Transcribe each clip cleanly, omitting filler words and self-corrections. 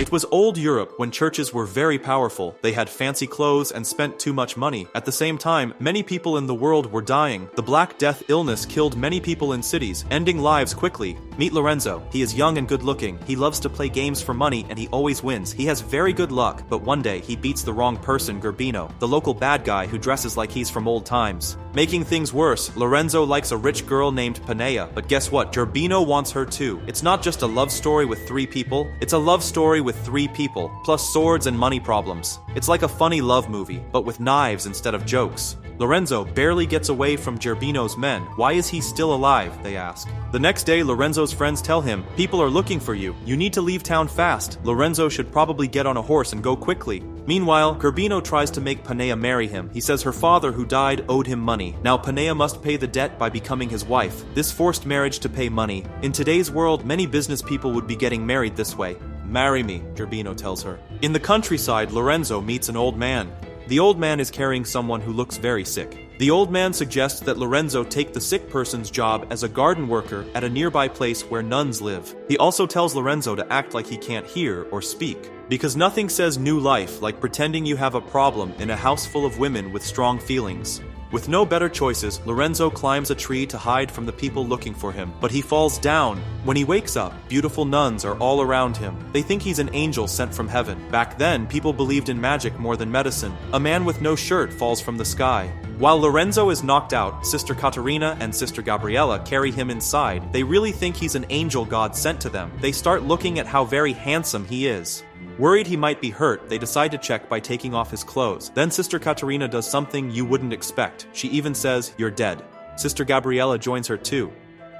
It was old Europe when churches were very powerful. They had fancy clothes and spent too much money. At the same time, many people in the world were dying. The Black Death illness killed many people in cities, ending lives quickly. Meet Lorenzo. He is young and good looking. He loves to play games for money and he always wins. He has very good luck, but one day he beats the wrong person, Gerbino, the local bad guy who dresses like he's from old times. Making things worse, Lorenzo likes a rich girl named Pampinea, but guess what? Gerbino wants her too. It's not just a love story with 3 people, it's a love story with 3 people, plus swords and money problems. It's like a funny love movie, but with knives instead of jokes. Lorenzo barely gets away from Gerbino's men. Why is he still alive, they ask. The next day, Lorenzo's friends tell him, people are looking for you. You need to leave town fast. Lorenzo should probably get on a horse and go quickly. Meanwhile, Gerbino tries to make Pampinea marry him. He says her father, who died, owed him money. Now Pampinea must pay the debt by becoming his wife. This forced marriage to pay money. In today's world, many business people would be getting married this way. Marry me, Gerbino tells her. In the countryside, Lorenzo meets an old man. The old man is carrying someone who looks very sick. The old man suggests that Lorenzo take the sick person's job as a garden worker at a nearby place where nuns live. He also tells Lorenzo to act like he can't hear or speak, because nothing says new life like pretending you have a problem in a house full of women with strong feelings. With no better choices, Lorenzo climbs a tree to hide from the people looking for him, but he falls down. When he wakes up, beautiful nuns are all around him. They think he's an angel sent from heaven. Back then, people believed in magic more than medicine. A man with no shirt falls from the sky. While Lorenzo is knocked out, Sister Caterina and Sister Gabriella carry him inside. They really think he's an angel God sent to them. They start looking at how very handsome he is. Worried he might be hurt, they decide to check by taking off his clothes. Then Sister Caterina does something you wouldn't expect. She even says, "You're dead." Sister Gabriella joins her too.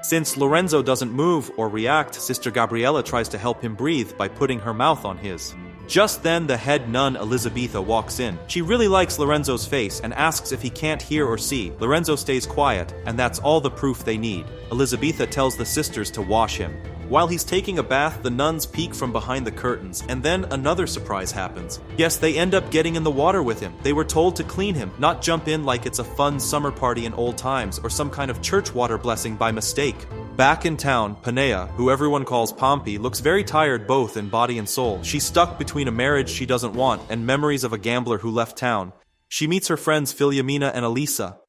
Since Lorenzo doesn't move or react, Sister Gabriella tries to help him breathe by putting her mouth on his. Just then, the head nun Elisabetta walks in. She really likes Lorenzo's face and asks if he can't hear or see. Lorenzo stays quiet, and that's all the proof they need. Elisabetta tells the sisters to wash him. While he's taking a bath, the nuns peek from behind the curtains, and then another surprise happens. Yes, they end up getting in the water with him. They were told to clean him, not jump in like it's a fun summer party in old times or some kind of church water blessing by mistake. Back in town, Pampinea, who everyone calls Pompey, looks very tired both in body and soul. She's stuck between a marriage she doesn't want and memories of a gambler who left town. She meets her friends Filomena and Elissa.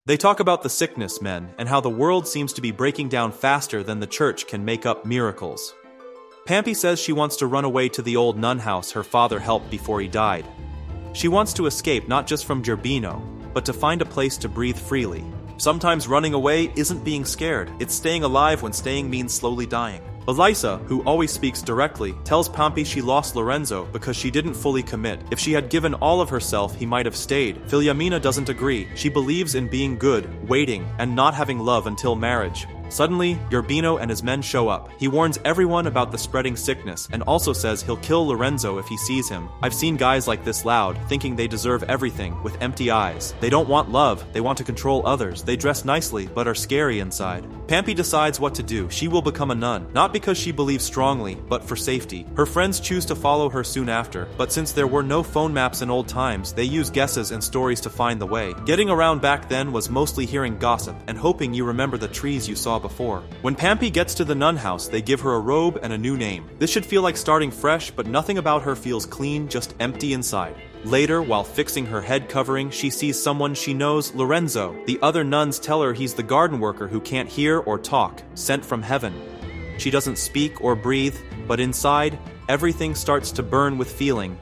They talk about the sickness men and how the world seems to be breaking down faster than the church can make up miracles. Pampy says she wants to run away to the old nun house her father helped before he died. She wants to escape not just from Gerbino, but to find a place to breathe freely. Sometimes running away isn't being scared, it's staying alive when staying means slowly dying. Elissa, who always speaks directly, tells Pompey she lost Lorenzo because she didn't fully commit. If she had given all of herself, he might have stayed. Filomena doesn't agree. She believes in being good, waiting, and not having love until marriage. Suddenly, Gerbino and his men show up. He warns everyone about the spreading sickness and also says he'll kill Lorenzo if he sees him. I've seen guys like this loud, thinking they deserve everything, with empty eyes. They don't want love, they want to control others. They dress nicely, but are scary inside. Pampy decides what to do. She will become a nun, not because she believes strongly, but for safety. Her friends choose to follow her soon after, but since there were no phone maps in old times, they use guesses and stories to find the way. Getting around back then was mostly hearing gossip and hoping you remember the trees you saw before. When Pampy gets to the nun house, they give her a robe and a new name. This should feel like starting fresh, but nothing about her feels clean, just empty inside. Later, while fixing her head covering, she sees someone she knows, Lorenzo. The other nuns tell her he's the garden worker who can't hear or talk, sent from heaven. She doesn't speak or breathe, but inside, everything starts to burn with feeling.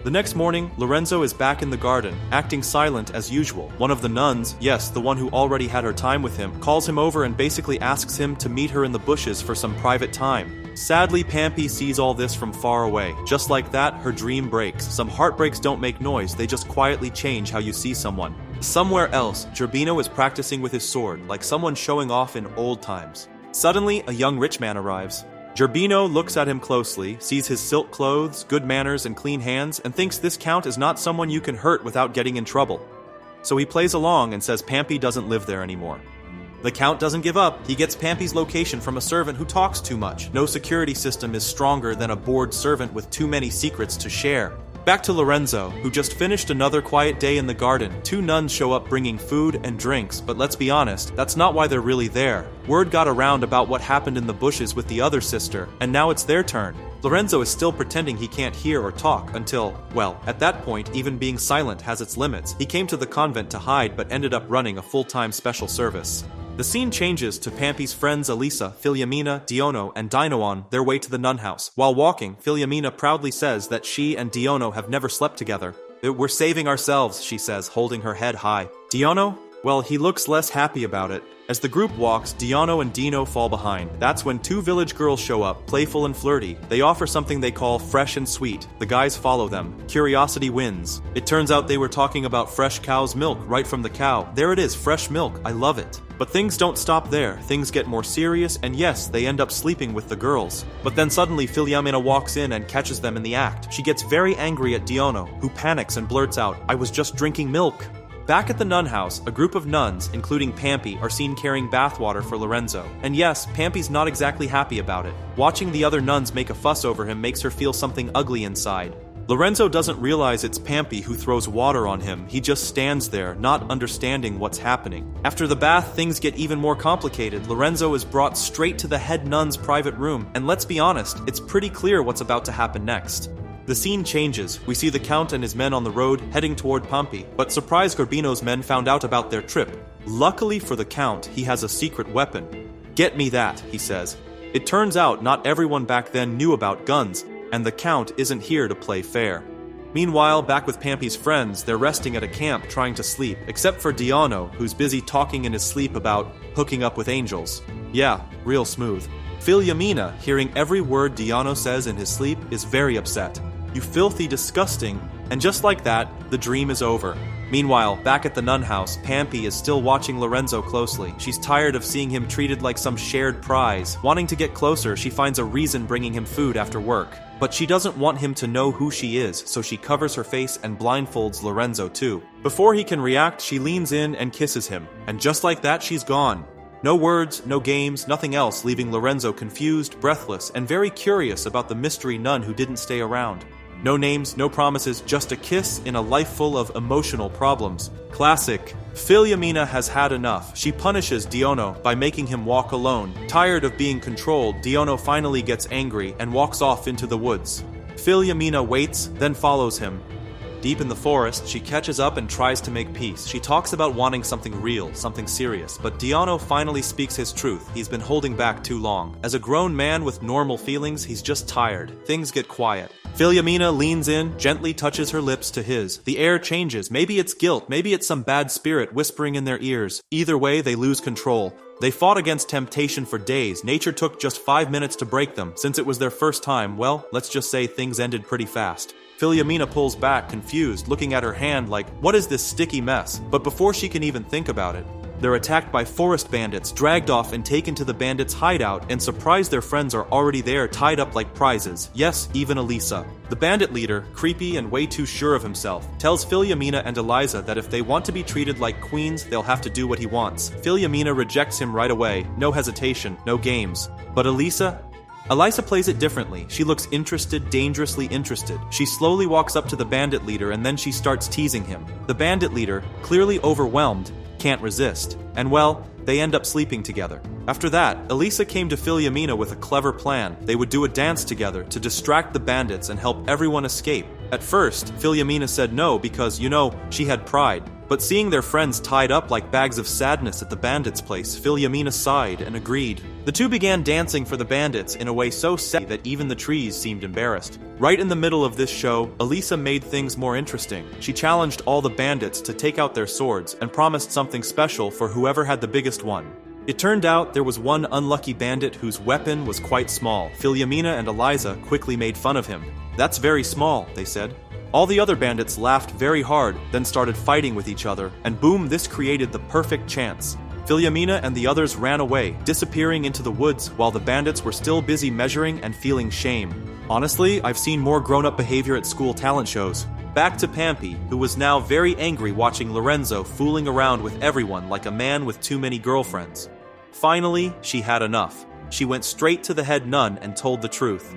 The next morning, Lorenzo is back in the garden, acting silent as usual. One of the nuns, yes, the one who already had her time with him, calls him over and basically asks him to meet her in the bushes for some private time. Sadly, Pampy sees all this from far away. Just like that, her dream breaks. Some heartbreaks don't make noise, they just quietly change how you see someone. Somewhere else, Gerbino is practicing with his sword, like someone showing off in old times. Suddenly, a young rich man arrives. Gerbino looks at him closely, sees his silk clothes, good manners, and clean hands, and thinks this count is not someone you can hurt without getting in trouble. So he plays along and says Pampy doesn't live there anymore. The count doesn't give up. He gets Pampy's location from a servant who talks too much. No security system is stronger than a bored servant with too many secrets to share. Back to Lorenzo, who just finished another quiet day in the garden. Two nuns show up bringing food and drinks, but let's be honest, that's not why they're really there. Word got around about what happened in the bushes with the other sister, and now it's their turn. Lorenzo is still pretending he can't hear or talk until, well, at that point, even being silent has its limits. He came to the convent to hide but ended up running a full-time special service. The scene changes to Pampy's friends Elissa, Filiamina, Diono, and Dino on their way to the nun house. While walking, Filiamina proudly says that she and Diono have never slept together. "We're saving ourselves," she says, holding her head high. Diono? Well, he looks less happy about it. As the group walks, Diono and Dino fall behind. That's when two village girls show up, playful and flirty. They offer something they call fresh and sweet. The guys follow them. Curiosity wins. It turns out they were talking about fresh cow's milk right from the cow. There it is, fresh milk. I love it. But things don't stop there. Things get more serious, and yes, they end up sleeping with the girls. But then suddenly Filiamina walks in and catches them in the act. She gets very angry at Diono, who panics and blurts out, "I was just drinking milk." Back at the nun house, a group of nuns, including Pampy, are seen carrying bathwater for Lorenzo. And yes, Pampy's not exactly happy about it. Watching the other nuns make a fuss over him makes her feel something ugly inside. Lorenzo doesn't realize it's Pampy who throws water on him. He just stands there, not understanding what's happening. After the bath, things get even more complicated. Lorenzo is brought straight to the head nun's private room, and let's be honest, it's pretty clear what's about to happen next. The scene changes. We see the Count and his men on the road heading toward Pampy, but surprise Gerbino's men found out about their trip. Luckily for the Count, he has a secret weapon. "Get me that," he says. It turns out not everyone back then knew about guns, and the Count isn't here to play fair. Meanwhile, back with Pampy's friends, they're resting at a camp trying to sleep, except for Diono, who's busy talking in his sleep about hooking up with angels. Yeah, real smooth. Filiamina, hearing every word Diono says in his sleep, is very upset. "You filthy, disgusting," and just like that, the dream is over. Meanwhile, back at the nun house, Pampy is still watching Lorenzo closely. She's tired of seeing him treated like some shared prize. Wanting to get closer, she finds a reason bringing him food after work. But she doesn't want him to know who she is, so she covers her face and blindfolds Lorenzo too. Before he can react, she leans in and kisses him. And just like that, she's gone. No words, no games, nothing else, leaving Lorenzo confused, breathless, and very curious about the mystery nun who didn't stay around. No names, no promises, just a kiss in a life full of emotional problems. Classic. Filiamina has had enough. She punishes Diono by making him walk alone. Tired of being controlled, Diono finally gets angry and walks off into the woods. Filiamina waits, then follows him. Deep in the forest, she catches up and tries to make peace. She talks about wanting something real, something serious, but Diono finally speaks his truth. He's been holding back too long. As a grown man with normal feelings, he's just tired. Things get quiet. Filiamina leans in, gently touches her lips to his. The air changes. Maybe it's guilt, maybe it's some bad spirit whispering in their ears. Either way, they lose control. They fought against temptation for days. Nature took just 5 minutes to break them. Since it was their first time, well, let's just say things ended pretty fast. Filiamina pulls back, confused, looking at her hand like, what is this sticky mess? But before she can even think about it, they're attacked by forest bandits, dragged off and taken to the bandits' hideout, and surprised their friends are already there, tied up like prizes. Yes, even Elissa. The bandit leader, creepy and way too sure of himself, tells Filiamina and Elissa that if they want to be treated like queens, they'll have to do what he wants. Filiamina rejects him right away. No hesitation, no games. But Elissa plays it differently. She looks interested, dangerously interested. She slowly walks up to the bandit leader and then she starts teasing him. The bandit leader, clearly overwhelmed, can't resist. And well, they end up sleeping together. After that, Elissa came to Filiamina with a clever plan. They would do a dance together to distract the bandits and help everyone escape. At first, Filiamina said no because, she had pride. But seeing their friends tied up like bags of sadness at the bandits' place, Filiamina sighed and agreed. The two began dancing for the bandits in a way so sad that even the trees seemed embarrassed. Right in the middle of this show, Elissa made things more interesting. She challenged all the bandits to take out their swords and promised something special for whoever had the biggest one. It turned out there was one unlucky bandit whose weapon was quite small. Filiamina and Elissa quickly made fun of him. "That's very small," they said. All the other bandits laughed very hard, then started fighting with each other, and boom, this created the perfect chance. Filiamina and the others ran away, disappearing into the woods while the bandits were still busy measuring and feeling shame. Honestly, I've seen more grown-up behavior at school talent shows. Back to Pampy, who was now very angry watching Lorenzo fooling around with everyone like a man with too many girlfriends. Finally, she had enough. She went straight to the head nun and told the truth.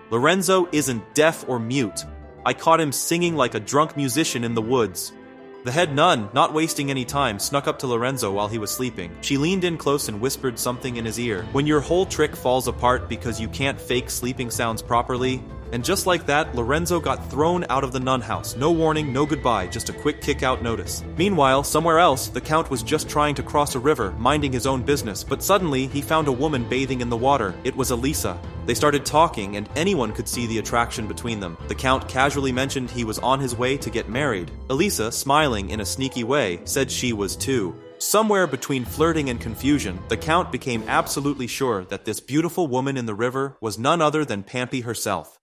"Lorenzo isn't deaf or mute. I caught him singing like a drunk musician in the woods." The head nun, not wasting any time, snuck up to Lorenzo while he was sleeping. She leaned in close and whispered something in his ear. When your whole trick falls apart because you can't fake sleeping sounds properly. And just like that, Lorenzo got thrown out of the nun house. No warning, no goodbye, just a quick kick-out notice. Meanwhile, somewhere else, the Count was just trying to cross a river, minding his own business, but suddenly he found a woman bathing in the water. It was Elissa. They started talking, and anyone could see the attraction between them. The Count casually mentioned he was on his way to get married. Elissa, smiling in a sneaky way, said she was too. Somewhere between flirting and confusion, the Count became absolutely sure that this beautiful woman in the river was none other than Pampy herself.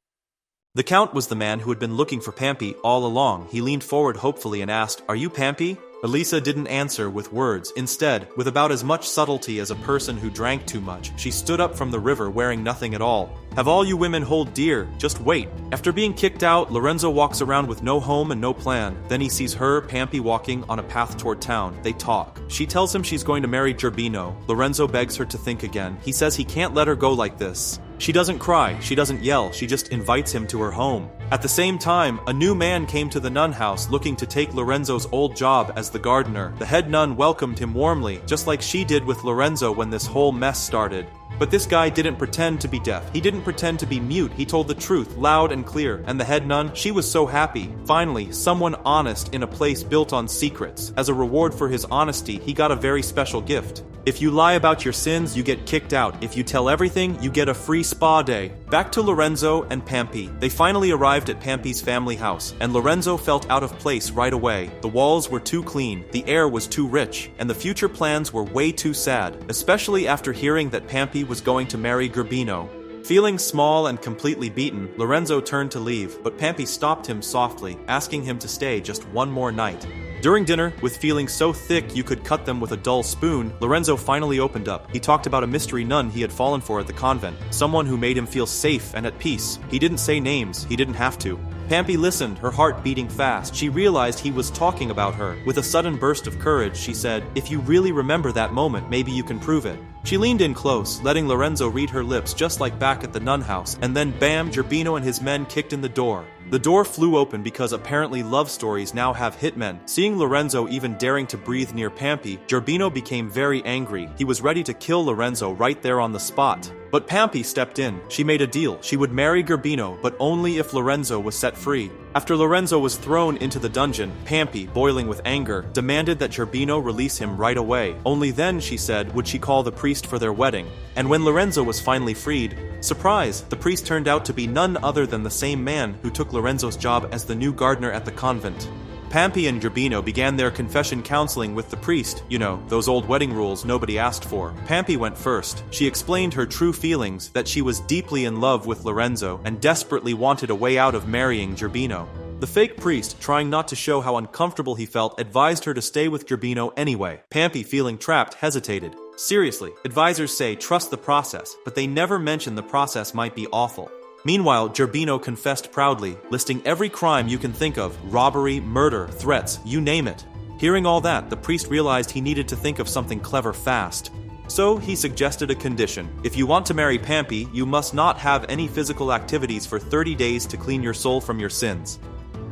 The Count was the man who had been looking for Pampy all along. He leaned forward hopefully and asked, "Are you Pampy?" Elissa didn't answer with words. Instead, with about as much subtlety as a person who drank too much, she stood up from the river wearing nothing at all. "Have all you women hold dear, just wait." After being kicked out, Lorenzo walks around with no home and no plan. Then he sees her, Pampy, walking on a path toward town. They talk. She tells him she's going to marry Gerbino. Lorenzo begs her to think again. He says he can't let her go like this. She doesn't cry, she doesn't yell, she just invites him to her home. At the same time, a new man came to the nun house looking to take Lorenzo's old job as the gardener. The head nun welcomed him warmly, just like she did with Lorenzo when this whole mess started. But this guy didn't pretend to be deaf. He didn't pretend to be mute. He told the truth, loud and clear. And the head nun, she was so happy. Finally, someone honest in a place built on secrets. As a reward for his honesty, he got a very special gift. If you lie about your sins, you get kicked out. If you tell everything, you get a free spa day. Back to Lorenzo and Pampy. They finally arrived at Pampy's family house, and Lorenzo felt out of place right away. The walls were too clean, the air was too rich, and the future plans were way too sad, especially after hearing that Pampy was going to marry Gerbino. Feeling small and completely beaten, Lorenzo turned to leave, but Pampy stopped him softly, asking him to stay just one more night. During dinner, with feelings so thick you could cut them with a dull spoon, Lorenzo finally opened up. He talked about a mystery nun he had fallen for at the convent, someone who made him feel safe and at peace. He didn't say names, he didn't have to. Pampy listened, her heart beating fast. She realized he was talking about her. With a sudden burst of courage, she said, "If you really remember that moment, maybe you can prove it." She leaned in close, letting Lorenzo read her lips just like back at the nun house, and then bam, Gerbino and his men kicked in the door. The door flew open because apparently love stories now have hitmen. Seeing Lorenzo even daring to breathe near Pampy, Gerbino became very angry. He was ready to kill Lorenzo right there on the spot. But Pampy stepped in. She made a deal. She would marry Gerbino, but only if Lorenzo was set free. After Lorenzo was thrown into the dungeon, Pampy, boiling with anger, demanded that Gerbino release him right away. Only then, she said, would she call the priest for their wedding. And when Lorenzo was finally freed, surprise, the priest turned out to be none other than the same man who took Lorenzo's job as the new gardener at the convent. Pampy and Gerbino began their confession counseling with the priest. You know, those old wedding rules nobody asked for. Pampy went first. She explained her true feelings, that she was deeply in love with Lorenzo and desperately wanted a way out of marrying Gerbino. The fake priest, trying not to show how uncomfortable he felt, advised her to stay with Gerbino anyway. Pampy, feeling trapped, hesitated. Seriously, advisors say trust the process, but they never mention the process might be awful. Meanwhile, Gerbino confessed proudly, listing every crime you can think of: robbery, murder, threats, you name it. Hearing all that, the priest realized he needed to think of something clever fast. So he suggested a condition. If you want to marry Pampy, you must not have any physical activities for 30 days to clean your soul from your sins.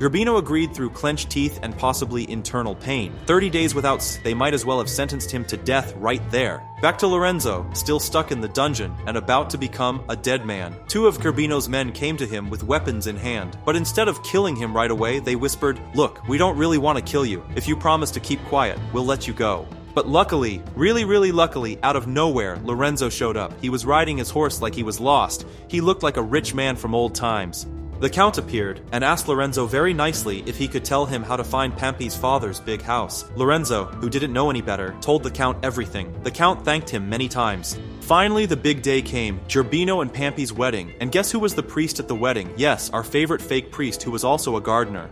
Gerbino agreed through clenched teeth and possibly internal pain. 30 days without they might as well have sentenced him to death right there. Back to Lorenzo, still stuck in the dungeon and about to become a dead man. Two of Gerbino's men came to him with weapons in hand, but instead of killing him right away, they whispered, "Look, we don't really want to kill you. If you promise to keep quiet, we'll let you go." But luckily, really luckily, out of nowhere, Lorenzo showed up. He was riding his horse like he was lost. He looked like a rich man from old times. The Count appeared and asked Lorenzo very nicely if he could tell him how to find Pampy's father's big house. Lorenzo, who didn't know any better, told the Count everything. The Count thanked him many times. Finally, the big day came, Gerbino and Pampy's wedding. And guess who was the priest at the wedding? Yes, our favorite fake priest who was also a gardener.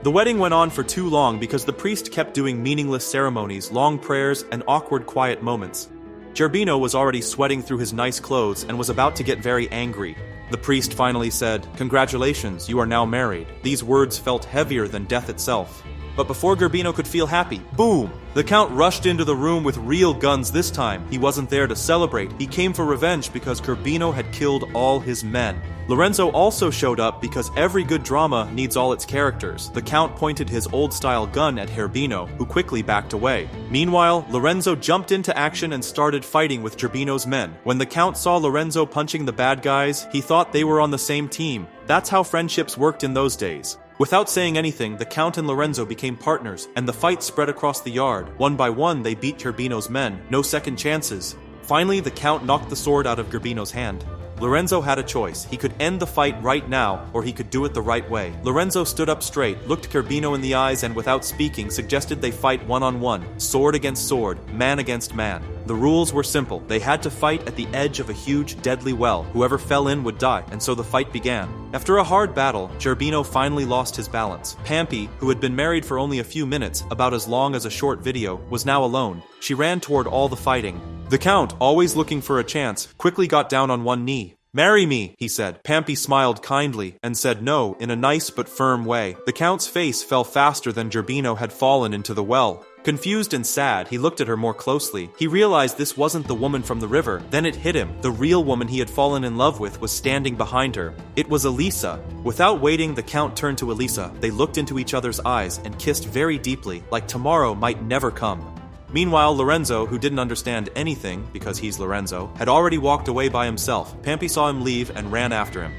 The wedding went on for too long because the priest kept doing meaningless ceremonies, long prayers, and awkward quiet moments. Gerbino was already sweating through his nice clothes and was about to get very angry. The priest finally said, "Congratulations, you are now married." These words felt heavier than death itself. But before Gerbino could feel happy, boom! The Count rushed into the room with real guns this time. He wasn't there to celebrate. He came for revenge because Gerbino had killed all his men. Lorenzo also showed up because every good drama needs all its characters. The Count pointed his old-style gun at Gerbino, who quickly backed away. Meanwhile, Lorenzo jumped into action and started fighting with Gerbino's men. When the Count saw Lorenzo punching the bad guys, he thought they were on the same team. That's how friendships worked in those days. Without saying anything, the Count and Lorenzo became partners, and the fight spread across the yard. One by one, they beat Gerbino's men. No second chances. Finally, the Count knocked the sword out of Gerbino's hand. Lorenzo had a choice. He could end the fight right now, or he could do it the right way. Lorenzo stood up straight, looked Gerbino in the eyes, and without speaking, suggested they fight one-on-one, sword against sword, man against man. The rules were simple. They had to fight at the edge of a huge, deadly well. Whoever fell in would die, and so the fight began. After a hard battle, Gerbino finally lost his balance. Pampi, who had been married for only a few minutes, about as long as a short video, was now alone. She ran toward all the fighting. The Count, always looking for a chance, quickly got down on one knee. "Marry me," he said. Pampi smiled kindly and said no in a nice but firm way. The Count's face fell faster than Gerbino had fallen into the well. Confused and sad, he looked at her more closely. He realized this wasn't the woman from the river. Then it hit him. The real woman he had fallen in love with was standing behind her. It was Elissa. Without waiting, the Count turned to Elissa. They looked into each other's eyes and kissed very deeply, like tomorrow might never come. Meanwhile, Lorenzo, who didn't understand anything, because he's Lorenzo, had already walked away by himself. Pampi saw him leave and ran after him.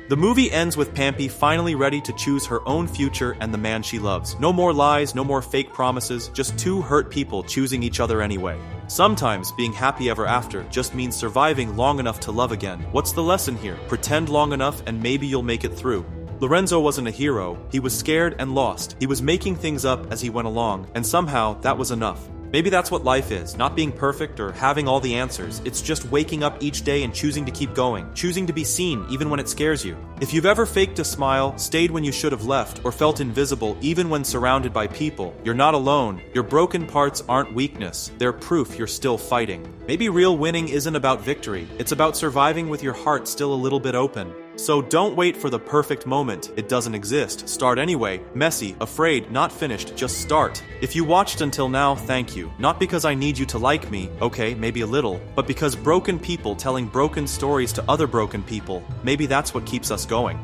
The movie ends with Pampi finally ready to choose her own future and the man she loves. No more lies, no more fake promises, just two hurt people choosing each other anyway. Sometimes being happy ever after just means surviving long enough to love again. What's the lesson here? Pretend long enough and maybe you'll make it through. Lorenzo wasn't a hero. He was scared and lost. He was making things up as he went along, and somehow that was enough. Maybe that's what life is, not being perfect or having all the answers. It's just waking up each day and choosing to keep going, choosing to be seen even when it scares you. If you've ever faked a smile, stayed when you should have left, or felt invisible even when surrounded by people, you're not alone. Your broken parts aren't weakness. They're proof you're still fighting. Maybe real winning isn't about victory. It's about surviving with your heart still a little bit open. So don't wait for the perfect moment. It doesn't exist. Start anyway. Messy, afraid, not finished. Just start. If you watched until now, thank you. Not because I need you to like me, okay, maybe a little, but because broken people telling broken stories to other broken people, maybe that's what keeps us going.